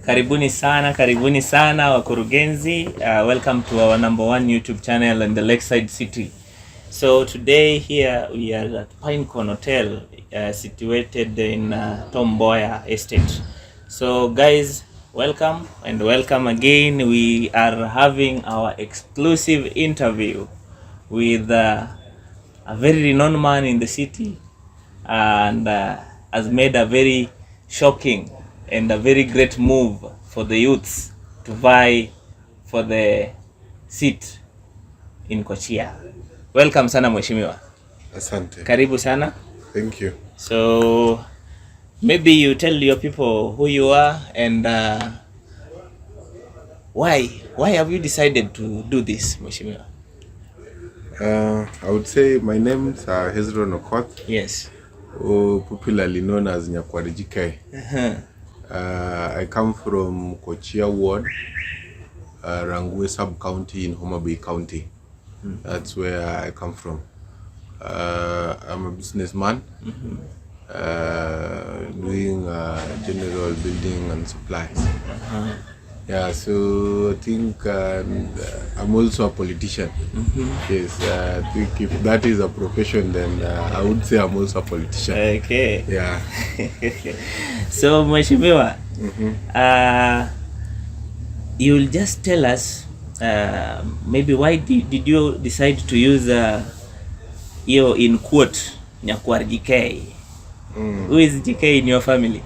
Karibuni sana wakurugenzi. Welcome to our #1 YouTube channel in the Lakeside City. So today here we are at Pinecone Hotel, situated in Tom Mboya Estate. So guys, welcome and welcome again. We are having our exclusive interview with a very renowned man in the city, and has made a very shocking and a very great move for the youths to vie for the seat in Kochia. Welcome sana mheshimiwa. Asante. Karibu sana. Thank you. So maybe you tell your people who you are and why have you decided to do this, mheshimiwa? I would say my name is Hezron Okoth. Yes. Popularly known as Nyakwa GK. I come from Kochia Ward, Rangwe Sub-County in Homa Bay County. That's where I come from. I'm a businessman, doing general building and supplies. Yeah, so I think I'm also a politician. Yes, I think if that is a profession, then I would say I'm also a politician. Okay. Yeah. So mheshimiwa, you'll just tell us maybe why did you decide to use in quote Nyakwar GK? Who is GK in your family?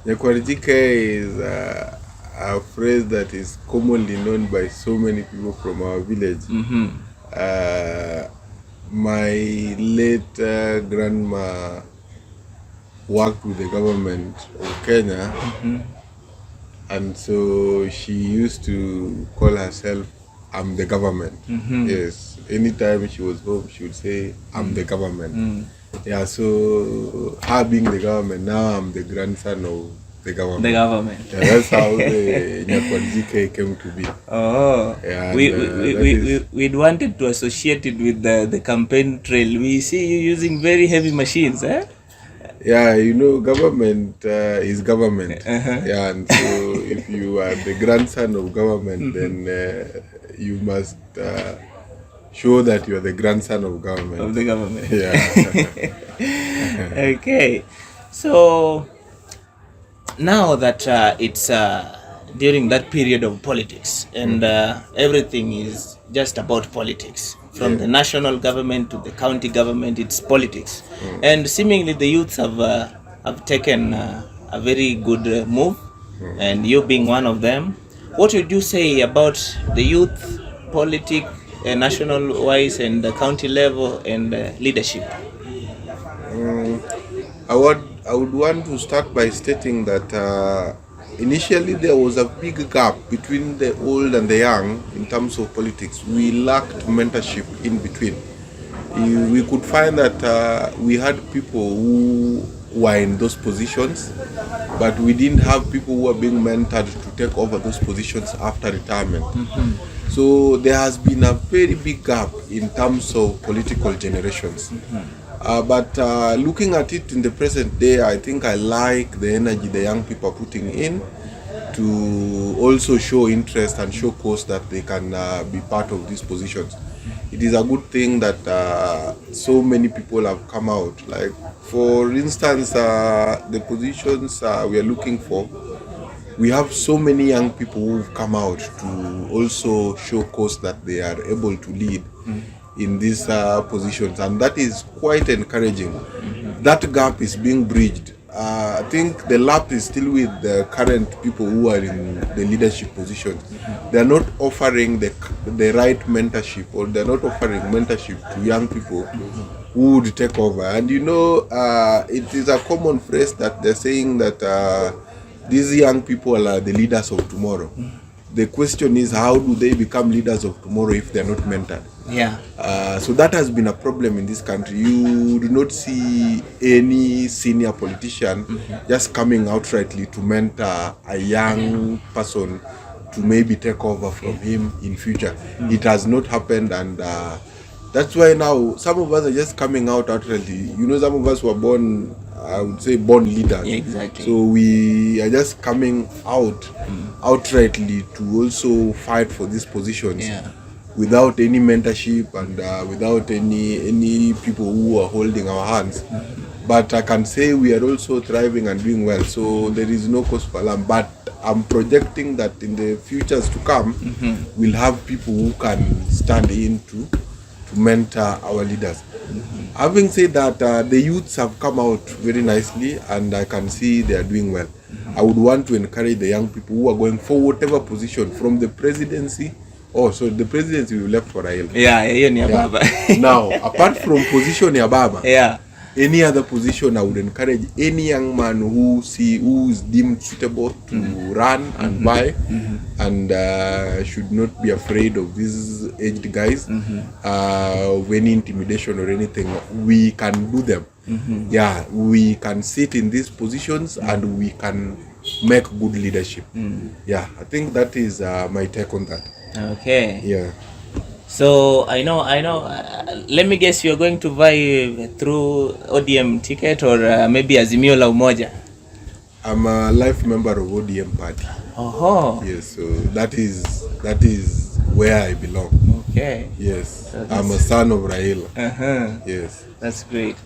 Nyakwa GK is a phrase that is commonly known by so many people from our village. My late grandma worked with the government of Kenya, and so she used to call herself "I'm the government." Yes, anytime she was home, she would say "I'm the government." Yeah, so her being the government, now I'm the grandson of the government. The government. Yeah, that's how the Nyakwa GK came to be. Oh, yeah, we wanted to associate it with the campaign trail. We see you using very heavy machines, eh? Yeah, you know, government is government. Yeah, and so if you are the grandson of government, then you must show that you are the grandson of government. Of the government. Yeah. Okay. So now that it's during that period of politics, and everything is just about politics, from the national government to the county government, it's politics. And seemingly the youths have taken a very good move, and you being one of them. What would you say about the youth politics, national wise and the county level and leadership? I would want to start by stating that initially there was a big gap between the old and the young in terms of politics. We lacked mentorship in between. We could find that we had people who were in those positions, but we didn't have people who were being mentored to take over those positions after retirement. So there has been a very big gap in terms of political generations. But looking at it in the present day, I think I like the energy the young people are putting in to also show interest and show cause that they can be part of these positions. It is a good thing that so many people have come out. Like, for instance, the positions we are looking for, we have so many young people who've come out to also show cause that they are able to lead in these positions, and that is quite encouraging. That gap is being bridged. I think the lap is still with the current people who are in the leadership positions. They are not offering the right mentorship, or they are not offering mentorship to young people who would take over. And you know, it is a common phrase that they're saying that these young people are the leaders of tomorrow. The question is, how do they become leaders of tomorrow if they're not mentored? Yeah. So that has been a problem in this country. You do not see any senior politician just coming outrightly to mentor a young person to maybe take over from him in future. It has not happened, and that's why now some of us are just coming out outrightly. You know, some of us were born I would say, born leaders. Yeah, exactly. So we are just coming out outrightly to also fight for these positions. Yeah. Without any mentorship and without any people who are holding our hands. But I can say we are also thriving and doing well, so there is no cause for alarm. But I'm projecting that in the futures to come, we'll have people who can stand in to mentor our leaders. Having said that, the youths have come out very nicely, and I can see they are doing well. I would want to encourage the young people who are going for whatever position, from the presidency. Oh, so the presidency we left for Raila. Yeah, yeah. Baba. Now, apart from position ya Baba, yeah, any other position, I would encourage any young man who is deemed suitable to run and buy, and should not be afraid of these aged guys, of any intimidation or anything. We can do them. Yeah, we can sit in these positions and we can make good leadership. Yeah, I think that is my take on that. Okay. Yeah. So I know. Let me guess, you're going to buy through ODM ticket or maybe Azimio la Umoja? I'm a life member of ODM party. Oh. Yes, so that is where I belong. Okay. Yes, so I'm a son of Raila. Yes. That's great.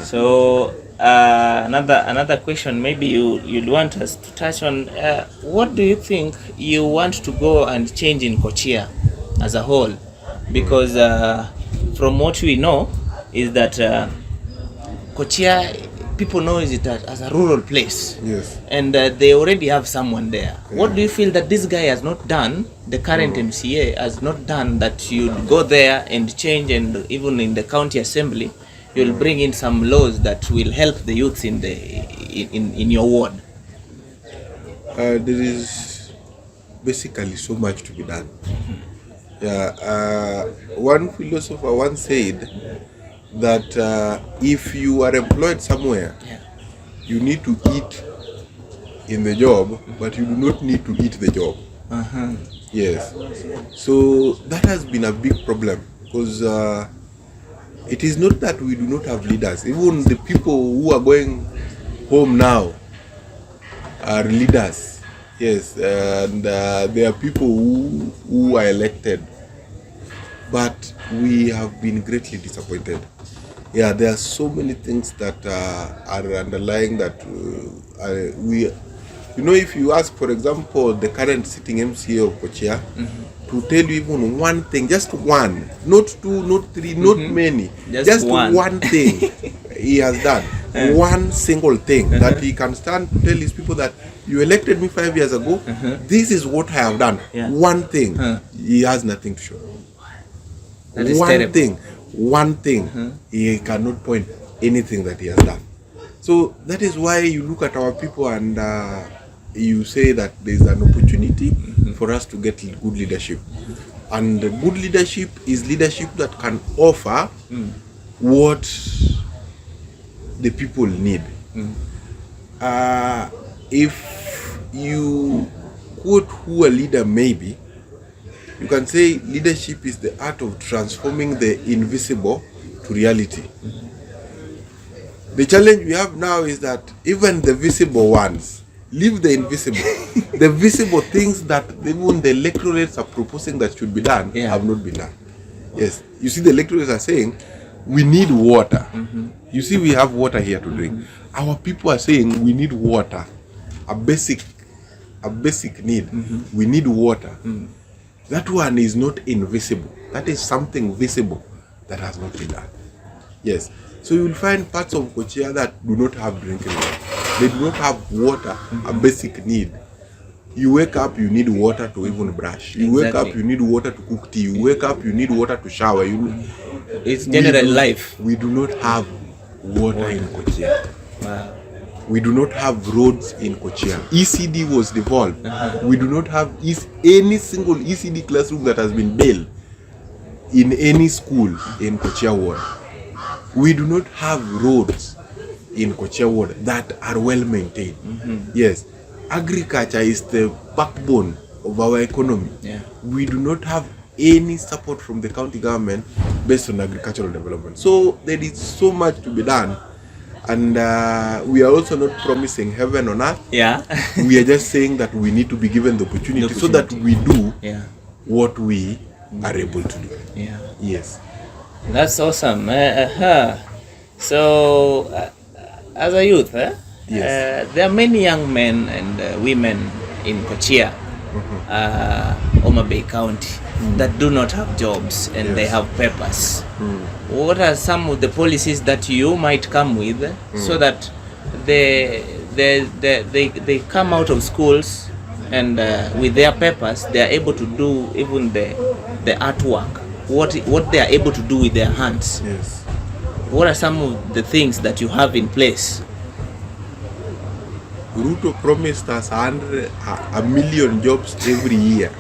So another question, maybe you'd want us to touch on. What do you think you want to go and change in Kochia as a whole? Because from what we know is that Kochia, people know it as a rural place. Yes. And they already have someone there. Yeah. What do you feel that this guy has not done, the current MCA has not done, that you'd go there and change, and even in the county assembly, you'll bring in some laws that will help the youths in your ward? There is basically so much to be done. Yeah, one philosopher once said that if you are employed somewhere, you need to eat in the job, but you do not need to eat the job. Yes. So that has been a big problem, because it is not that we do not have leaders. Even the people who are going home now are leaders. Yes, and there are people who are elected, but we have been greatly disappointed. Yeah, there are so many things that are underlying that we. You know, if you ask, for example, the current sitting MCA of Kochia to tell you even one thing, just one, not two, not three, not many, just one thing he has done, one single thing that he can stand to tell his people that you elected me 5 years ago, this is what I have done. One thing, he has nothing to show. One thing, he cannot point anything that he has done. So that is why you look at our people and you say that there is an opportunity for us to get good leadership. And good leadership is leadership that can offer what the people need. If you quote who a leader may be, you can say leadership is the art of transforming the invisible to reality. The challenge we have now is that even the visible ones, leave the invisible. The visible things that even the electorates are proposing that should be done have not been done. Yes, you see, the electorates are saying we need water. You see, we have water here to drink. Our people are saying we need water, a basic need. We need water. That one is not invisible. That is something visible that has not been done. Yes. So you will find parts of Kochia that do not have drinking water. They do not have water, a basic need. You wake up, you need water to even brush. You wake up, you need water to cook tea. You wake up, you need water to shower. It's general life. We do not have water in Kochia. Wow. We do not have roads in Kochia. ECD was devolved. We do not have any single ECD classroom that has been built in any school in Kochia ward. We do not have roads in Kochia ward that are well maintained. Yes, agriculture is the backbone of our economy. We do not have any support from the county government based on agricultural development. So there is so much to be done, And we are also not promising heaven on earth. Yeah. We are just saying that we need to be given the opportunity, so that we do what we are able to do. Yeah. Yes. That's awesome. So, as a youth, yes. There are many young men and women in Kochia, Homa Bay County, that do not have jobs and they have papers. What are some of the policies that you might come with so that they come out of schools and with their papers they are able to do even the artwork, what they are able to do with their hands? Yes. What are some of the things that you have in place? Ruto promised us a million jobs every year,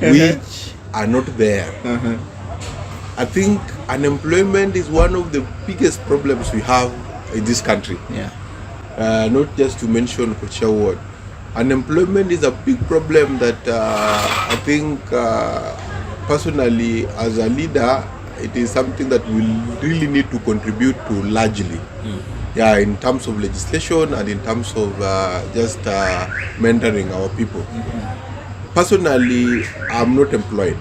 which are not there. I think unemployment is one of the biggest problems we have in this country. Yeah. Not just to mention Kochia Ward. Unemployment is a big problem that I think personally as a leader, it is something that we really need to contribute to largely. Yeah, in terms of legislation and in terms of just mentoring our people. Personally, I'm not employed.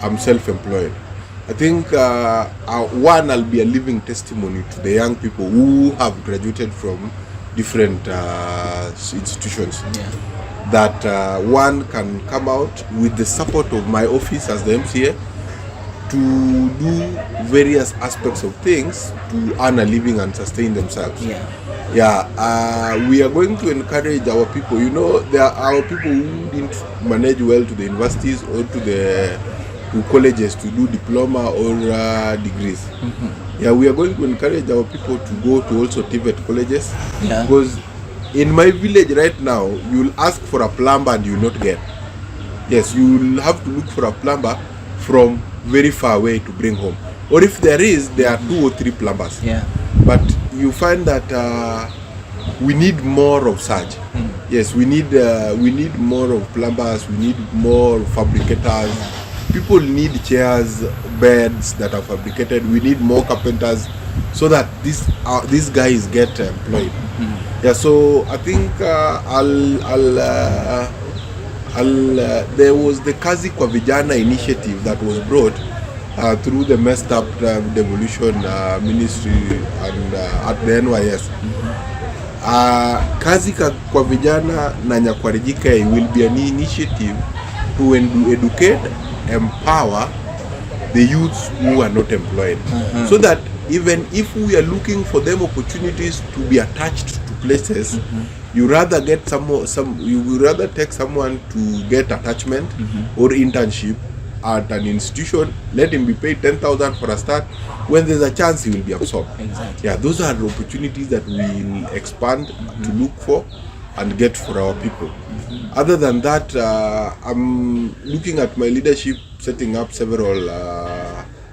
I'm self-employed. I think one, I'll be a living testimony to the young people who have graduated from different institutions. That one can come out with the support of my office as the MCA to do various aspects of things to earn a living and sustain themselves. We are going to encourage our people. You know, there are our people who didn't manage well to the universities or to colleges to do diploma or degrees. We are going to encourage our people to go to also TVET colleges, because in my village right now, you'll ask for a plumber and you'll not get. Yes, you'll have to look for a plumber from very far away to bring home, or if there are 2 or 3 plumbers. But you find that we need more of such. Yes, we need more of plumbers. We need more fabricators. People need chairs, beds that are fabricated. We need more carpenters, so that these guys get employed. So I think there was the Kazi kwa Vijana initiative that was brought through the messed up devolution ministry and at the NYS. Kazi kwa Vijana na Nyakwa GK will be an initiative to educate, empower the youths who are not employed, so that even if we are looking for them opportunities to be attached to places, you rather get you would rather take someone to get attachment or internship at an institution, let him be paid 10,000 for a start. When there's a chance, he will be absorbed. Those are the opportunities that we will expand to look for and get for our people. Other than that, I'm looking at my leadership setting up several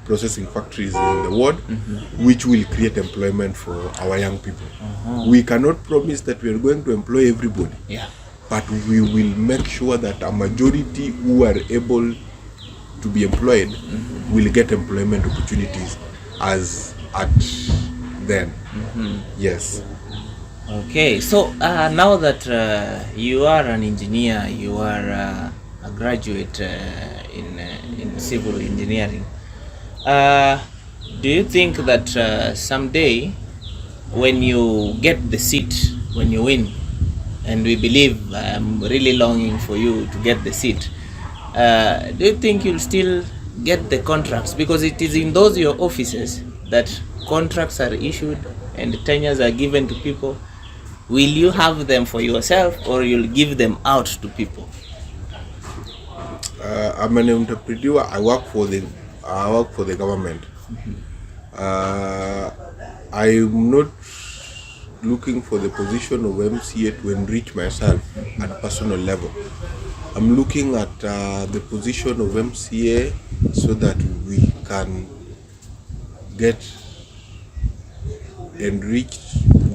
processing factories in the ward, which will create employment for our young people. We cannot promise that we are going to employ everybody, but we will make sure that a majority who are able to be employed will get employment opportunities as at then. Yes. Okay, so now that you are an engineer, you are a graduate in civil engineering, do you think that someday when you get the seat, when you win, and we believe I'm really longing for you to get the seat, do you think you'll still get the contracts? Because it is in those your offices that contracts are issued and tenures are given to people. Will you have them for yourself, or you'll give them out to people? I'm an entrepreneur. I work for the government. I'm not looking for the position of MCA to enrich myself at a personal level. I'm looking at the position of MCA so that we can get enriched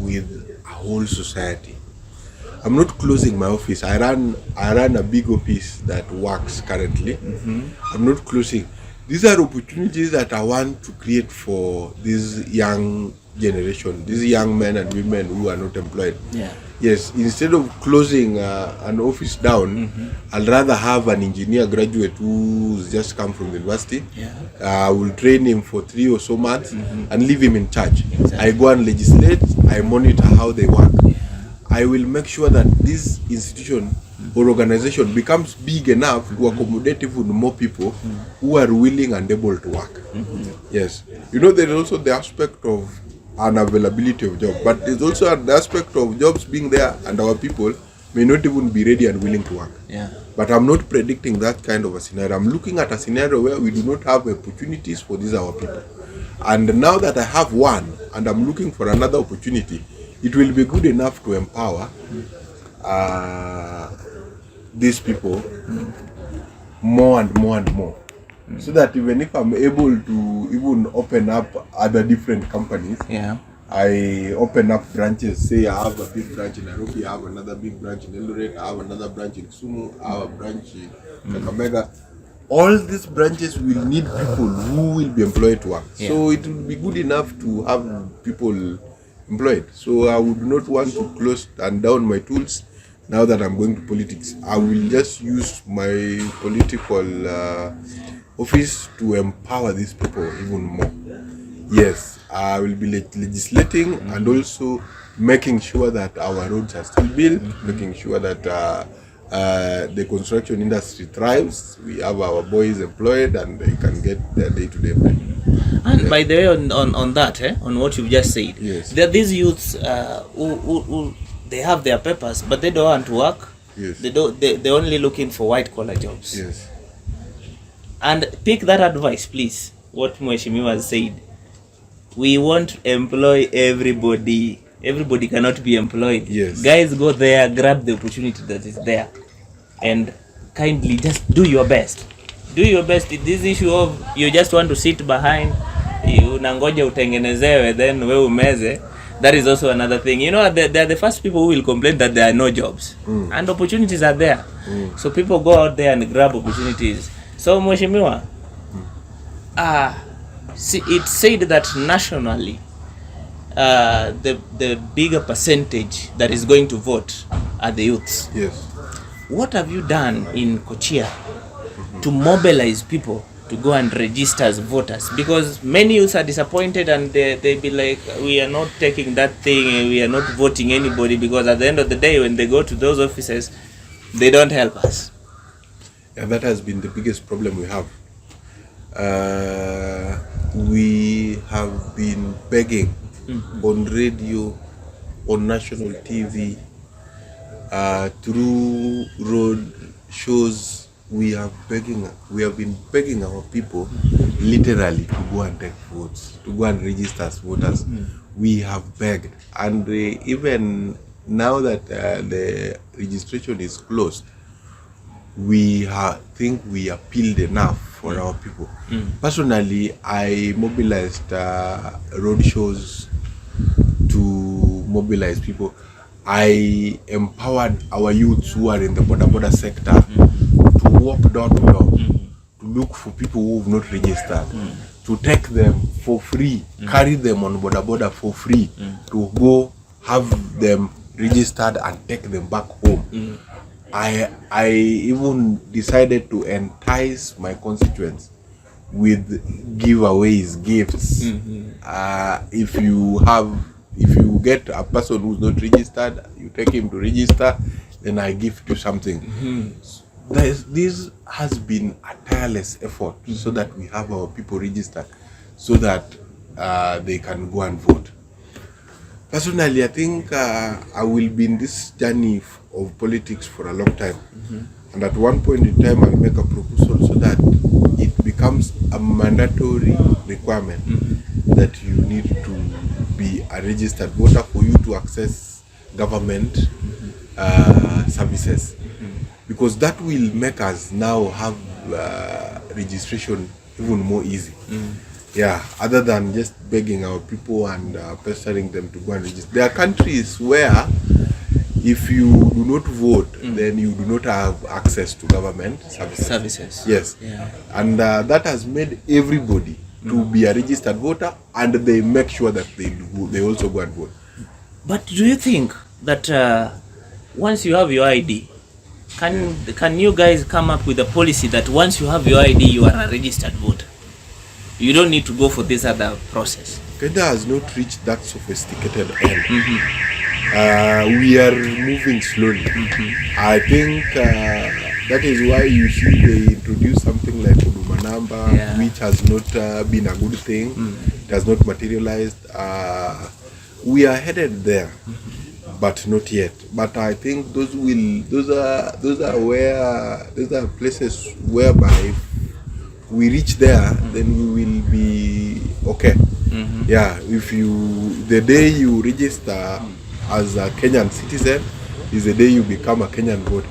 with a whole society. I'm not closing my office. I run a big office that works currently. I'm not closing. these are opportunities that I want to create for this young generation, these young men and women who are not employed. Yeah. Yes, instead of closing an office down, I'd rather have an engineer graduate who's just come from the university. Yeah. I will train him for 3 or so months and leave him in charge. Exactly. I go and legislate, I monitor how they work. I will make sure that this institution or organization becomes big enough to accommodate even more people who are willing and able to work. Yes. You know, there is also the aspect of unavailability of job, but there's also the aspect of jobs being there and our people may not even be ready and willing to work. Yeah. But I'm not predicting that kind of a scenario. I'm looking at a scenario where we do not have opportunities for these our people. And now that I have one and I'm looking for another opportunity, it will be good enough to empower these people more and more and more. So that even if I'm able to even open up other different companies, Yeah. I open up branches. Say I have a big branch in Nairobi, I have another big branch in Eldoret, I have another branch in Kisumu, I have a branch in Kakamega. All these branches will need people who will be employed to work. Yeah. So it will be good enough to have people employed. So I would not want to close and down my tools now that I'm going to politics. I will just use my political office to empower these people even more. Yes, I will be legislating and also making sure that our roads are still built, making sure that the construction industry thrives. We have our boys employed and they can get their day-to-day pay. And by the way, on that, on what you've just said, Yes. there are these youths who they have their papers, but they don't want to work. Yes. They're only looking for white-collar jobs. Yes. And pick that advice, please. What Mheshimiwa said. We won't employ everybody. Everybody cannot be employed. Yes. Guys, go there, grab the opportunity that is there, and kindly just do your best. Do your best. This issue of you just want to sit behind, unangoja utengenezewe, then we umeze. That is also another thing. You know, they're the first people who will complain that there are no jobs. And opportunities are there. So people go out there and grab opportunities. So Mheshimiwa, it's said that nationally, the bigger percentage that is going to vote are the youths. Yes. What have you done in Kochia to mobilize people to go and register as voters? Because many youths are disappointed and they be like, we are not taking that thing, we are not voting anybody, because at the end of the day, when they go to those offices, they don't help us. And that has been the biggest problem we have. We have been begging on radio, on national TV, through road shows. We have been begging our people literally to go and take votes, to go and register as voters. We have begged, and even now that the registration is closed, we think we appealed enough for our people. Personally, I mobilized road shows to mobilize people. I empowered our youths who are in the border sector to walk door to door, to look for people who have not registered, to take them for free, carry them on border for free, to go have them registered and take them back home. I even decided to entice my constituents with giveaways, gifts. If you get a person who's not registered, you take him to register, then I give you something. This has been a tireless effort so that we have our people registered, so that they can go and vote. Personally, I think I will be in this journey of politics for a long time. And at one point in time, I'll make a proposal so that it becomes a mandatory requirement that you need to be a registered voter for you to access government services. Because that will make us now have registration even more easy. Yeah, other than just begging our people and pestering them to go and register. There are countries where if you do not vote, then you do not have access to government services. Yes. Yeah. And that has made everybody to be a registered voter, and they make sure that they also go and vote. But do you think that once you have your ID, can you guys come up with a policy that once you have your ID, you are a registered voter? You don't need to go for this other process. Kenya has not reached that sophisticated end. We are moving slowly. I think that is why you see they introduce something like Huduma number, which has not been a good thing. It has not materialized. We are headed there, but not yet. But I think those are places whereby we reach there, then we will be okay. Yeah, if the day you register as a Kenyan citizen is the day you become a Kenyan voter.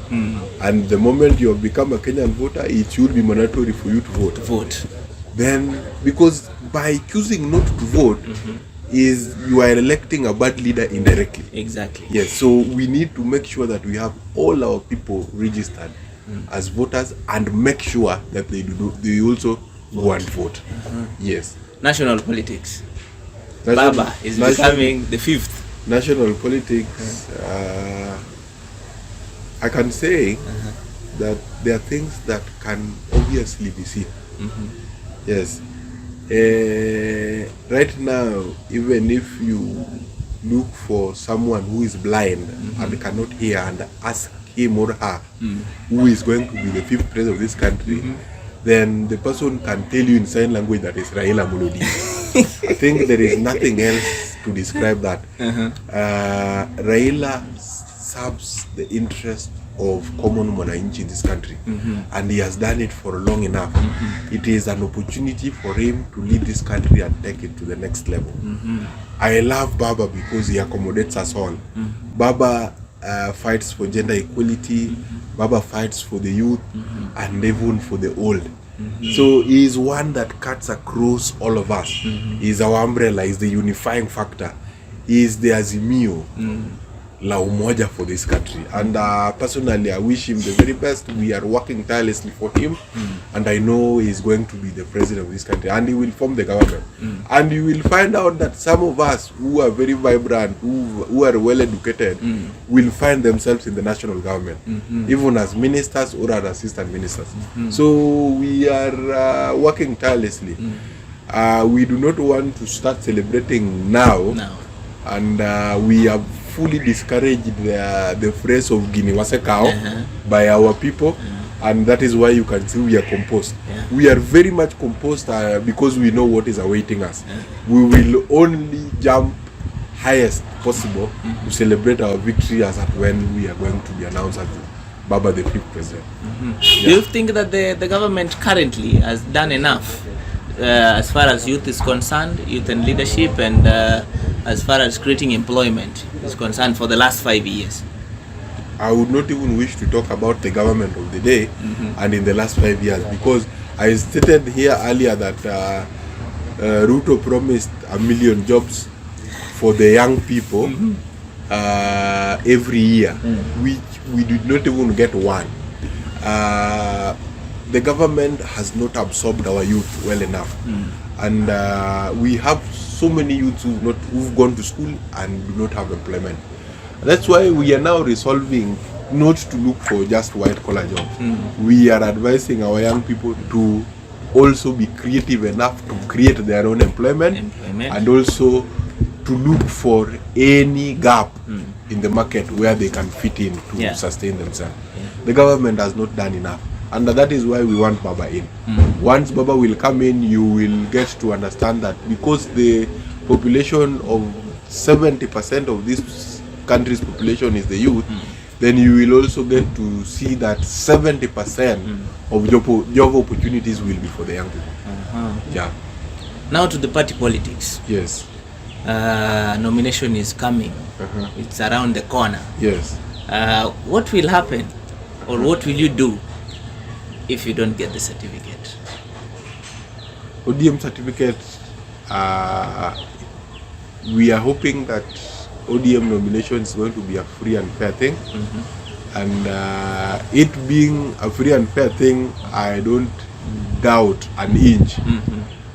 And the moment you have become a Kenyan voter, it should be mandatory for you to vote. Then, because by choosing not to vote, is you are electing a bad leader indirectly. Exactly. Yes, so we need to make sure that we have all our people registered as voters, and make sure that they also go and vote. Yes. National politics. Baba is becoming the fifth. National politics. I can say that there are things that can obviously be seen. Yes. Right now, even if you look for someone who is blind and cannot hear, and ask him or her who is going to be the fifth president of this country, then the person can tell you in sign language that is Raila Mulodi. I think there is nothing else to describe that. Raila serves the interest of common mwananchi in this country, and he has done it for long enough. It is an opportunity for him to lead this country and take it to the next level. I love Baba because he accommodates us all. Baba fights for gender equality. Baba fights for the youth and even for the old. So he is one that cuts across all of us. He is our umbrella. He is the unifying factor. He is the Azimio la umoja for this country. And personally, I wish him the very best. We are working tirelessly for him, and I know he is going to be the president of this country, and he will form the government. And you will find out that some of us who are very vibrant, who are well educated, will find themselves in the national government, even as ministers or as assistant ministers. So we are working tirelessly. We do not want to start celebrating now. And we have fully discouraged the phrase of Gini Wasekao by our people, and that is why you can see we are composed. We are very much composed because we know what is awaiting us. We will only jump highest possible to celebrate our victory as at when we are going to be announced as Baba the fifth president. Do you think that the government currently has done enough as far as youth is concerned, youth and leadership, and as far as creating employment is concerned for the last 5 years? I would not even wish to talk about the government of the day and in the last 5 years, because I stated here earlier that Ruto promised 1 million jobs for the young people every year, which we did not even get one. The government has not absorbed our youth well enough, and we have so many youths who've gone to school and do not have employment. That's why we are now resolving not to look for just white collar jobs. We are advising our young people to also be creative enough to create their own employment. And also to look for any gap in the market where they can fit in to sustain themselves. The government has not done enough, and that is why we want Baba in. Once Baba will come in, you will get to understand that because the population of 70% of this country's population is the youth, then you will also get to see that 70% of job opportunities will be for the young people. Yeah. Now to the party politics. Yes. Nomination is coming. It's around the corner. Yes. What will happen, or what will you do if you don't get the certificate? ODM certificate, we are hoping that ODM nomination is going to be a free and fair thing. And it being a free and fair thing, I don't doubt an inch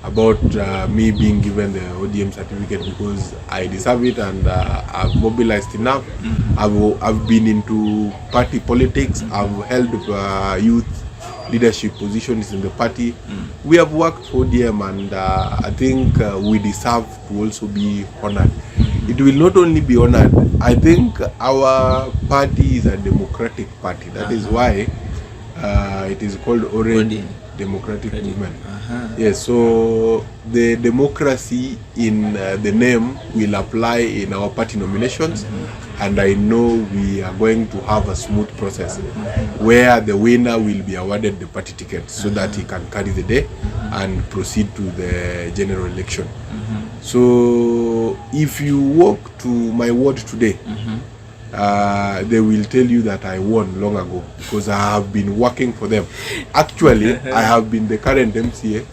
about me being given the ODM certificate, because I deserve it, and I've mobilized enough. I've been into party politics. I've held youth leadership positions in the party. We have worked for ODM, and I think we deserve to also be honored. It will not only be honored, I think our party is a democratic party. That is why it is called Orange Democratic Movement. Yes, so the democracy in the name will apply in our party nominations, and I know we are going to have a smooth process where the winner will be awarded the party ticket so that he can carry the day and proceed to the general election. So if you walk to my ward today, they will tell you that I won long ago, because I have been working for them. Actually, I have been the current MCA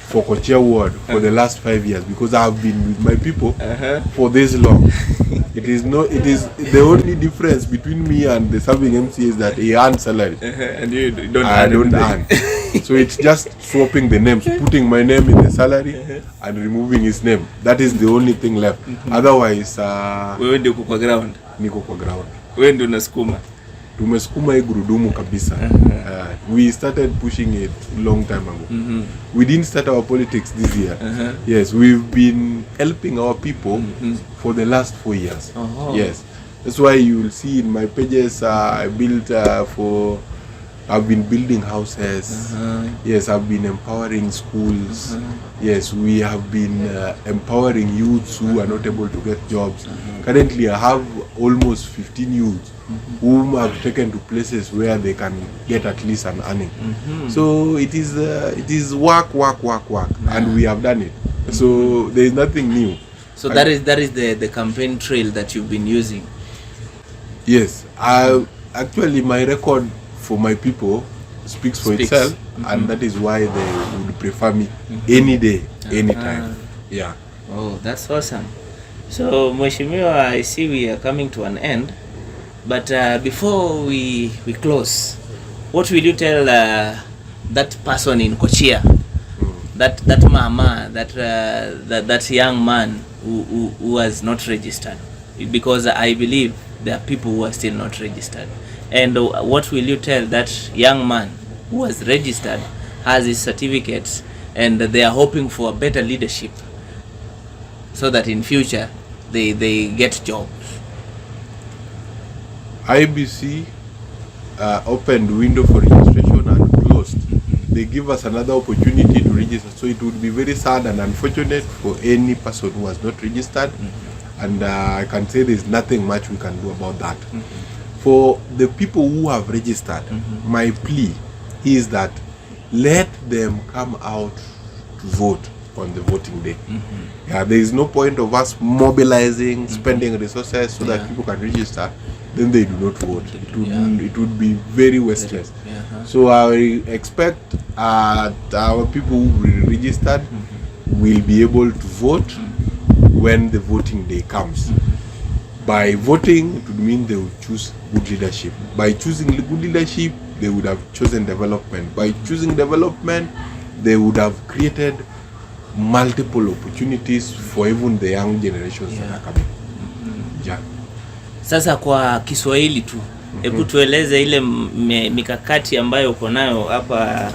for Kochia ward for the last 5 years, because I have been with my people for this long. It is the only difference between me and the serving MCA is that he earns salary and you don't. I don't earn. So it's just swapping the names, putting my name in the salary and removing his name. That is the only thing left. Otherwise, wewe ndio kwa ground. Niko kwa ground. Wewe ndio unasukuma. Tumesukuma hii gurudumu kabisa. We started pushing it long time ago. We didn't start our politics this year. Yes, we've been helping our people for the last 4 years. Yes, that's why you will see in my pages I built I've been building houses. Yes, I've been empowering schools. Yes, we have been empowering youths who are not able to get jobs. Currently, I have almost 15 youths whom I've taken to places where they can get at least an earning. So it is work, and we have done it. So there is nothing new. So that is the campaign trail that you've been using. Yes, actually my record for my people speaks for itself, and that is why they would prefer me any day, anytime. Yeah. Oh, that's awesome. So Mheshimiwa, I see we are coming to an end, but before we close, what will you tell that person in Kochia, that mama, that young man who was not registered? Because I believe there are people who are still not registered. And what will you tell that young man who was registered, has his certificates, and they are hoping for a better leadership so that in future they get jobs? IBC opened window for registration and closed. They give us another opportunity to register, so it would be very sad and unfortunate for any person who was not registered. And I can say there's nothing much we can do about that. For the people who have registered, my plea is that let them come out to vote on the voting day. Yeah, there is no point of us mobilizing, spending resources so that people can register, then they do not vote. It would be very wasteless. So I expect our people who registered will be able to vote when the voting day comes. By voting, it would mean they would choose good leadership. By choosing good leadership, they would have chosen development. By choosing development, they would have created multiple opportunities for even the young generations that are coming. Sasa kwa Kiswahili tu, hebu tueleze ile mikakati ambayo uko nayo hapa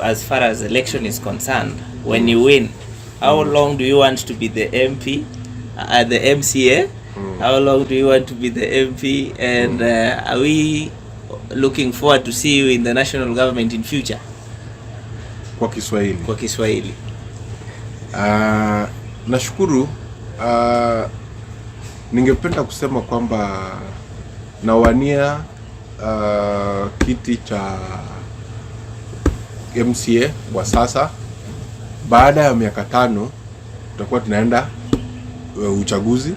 as far as election is concerned. When you win, how long do you want to be the MP? The MCA? How long do you want to be the MP? And are we looking forward to see you in the national government in future? Kwa Kiswahili. Kwa Kiswahili. Nashukuru. Ningependa kusema kwamba nawania kiti cha MCA kwa sasa. Baada ya miaka 5 tutakuwa tunaenda uchaguzi.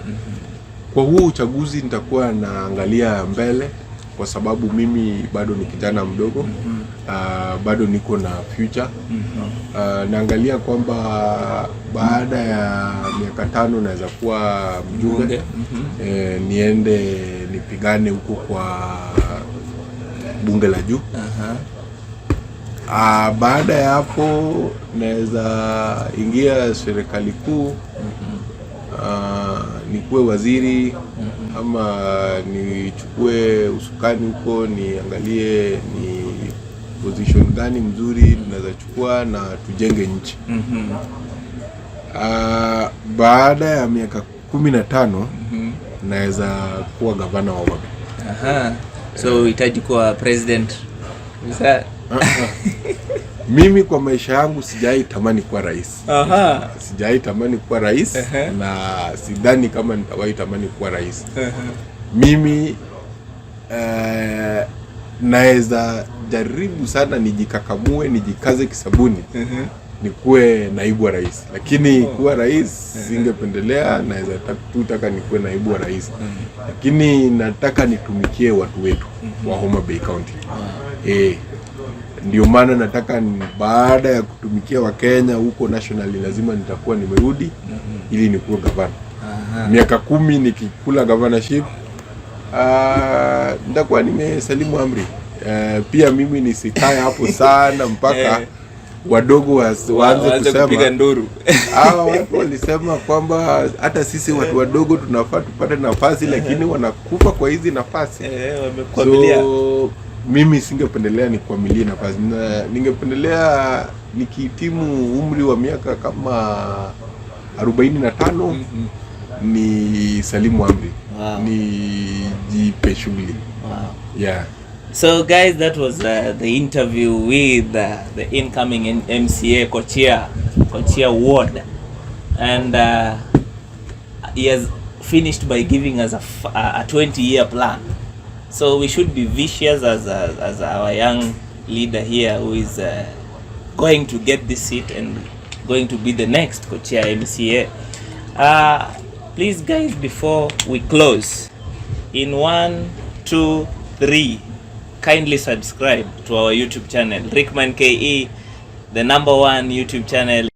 Kwa huu uchaguzi nitakuwa naangalia mbele, kwa sababu mimi bado ni kijana mdogo. bado niko na future. Naangalia kwamba baada ya miaka 5 naweza kuwa mjumbe. Niende nipigane huko kwa bunge la juu. Baada ya hapo naweza ingia serikali kuu. Nikuwe waziri ama nichukue usukani huko, niangalie ni position gani mzuri tunaweza chukua na tujenge nchi. Baada ya miaka 15 naweza kuwa gavana wa Homa Bay. So itaji kuwa president. Mimi kwa maisha yangu sijai tamani kuwa rais. Sijai tamani kuwa rais. Na sidhani kama nitawahi tamani kuwa rais. Mimi naweza jaribu sana nijikakamue, nijikaze kisabuni. Nikuwe naibu wa rais. Lakini kuwa rais singependelea, naweza taka nikuwe naibu wa rais. Lakini nataka nitumikie watu wetu wa Homa Bay County. Ndio maana nataka baada ya kutumikia Wakenya huko nationally lazima nitakuwa nimerudi ili nikuwe gavana. Miaka 10 nikikula governorship, nitakuwa nimesalimu amri. Pia mimi nisikae hapo sana mpaka wadogo waanze kupiga nduru. Watu walisema kwamba hata sisi watu wadogo tunafaa tupate nafasi, lakini wanakufa kwa hizi nafasi. So mimi singependelea nikwamilie nafasi. Ningependelea nikihitimu umri wa miaka kama 45 ni salimu amri. Nijipe shughuli. Yeah. So guys, that was the interview with the incoming MCA Kochia Ward, and he has finished by giving us a 20-year plan. So we should be vicious as our young leader here, who is going to get this seat and going to be the next Kochia MCA. Please guys, before we close, in 1, 2, 3, kindly subscribe to our YouTube channel, Rickman KE, the #1 YouTube channel.